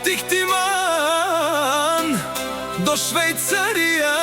От Ихтиман до Швейцария.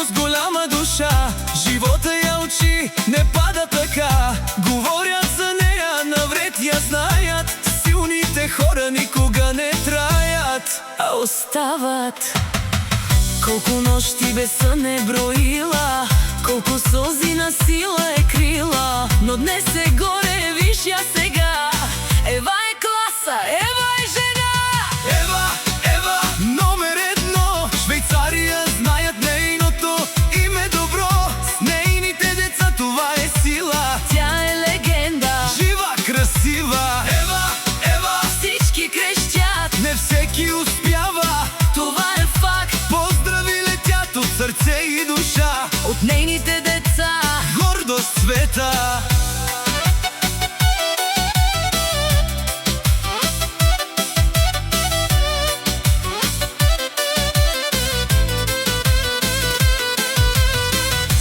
С голяма душа живота я учи, не пада така. Говорят за нея, навред я знаят. Силните хора никога не траят, а остават. Колко нощи без сън е броила, колко сълзи на сила е крила, но днес е горе, виж я сега. Ева е класа, Ева е жена. Ева, Ева, номер едно. Швейцария знаят нейното име добро. С нейните деца това е сила. Тя е легенда, жива, красива. Ева, Ева, всички крещят, не всеки успява. Това е факт, поздрави летят от сърце и душа. От нейните деца гордост света.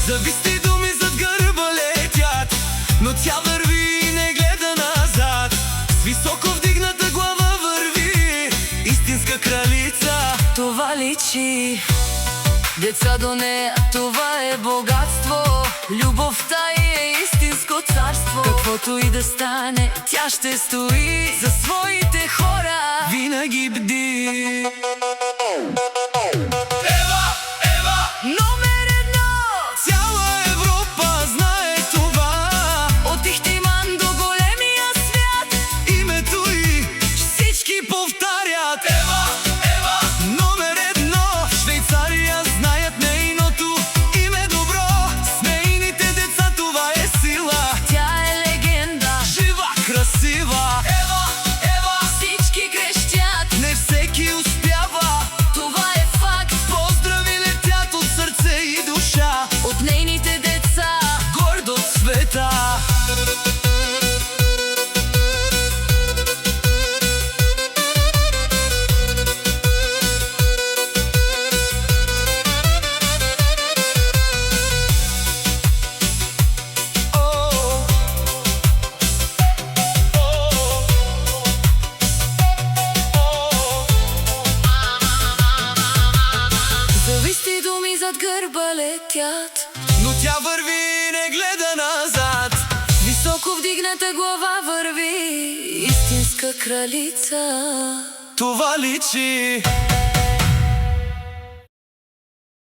Зависти думи зад гърба летят, но тя върви и не гледа назад. С високо вдигната глава върви, истинска кралица. Това личи. Деца до нея, това е богатство. Любовта е истинско царство. Каквото и да стане, тя ще стои за своите хора, винаги бди. Ева, Ева, номер едно. Цяла Европа знае това. От Ихтиман до големия свят, името й всички повтарят. Ева, Ева, номер едно. Швейцария знаят нейното име добро. С нейните деца това е сила. Тя е легенда, жива, красива. Ева, Ева, всички крещят, не всеки успява. Това е факт, поздрави летят от сърце и душа. От нейните деца гордост света. Зависти думи зад гърба летят, но тя върви и не гледа назад. Високо вдигната глава върви, истинска кралица. Това личи.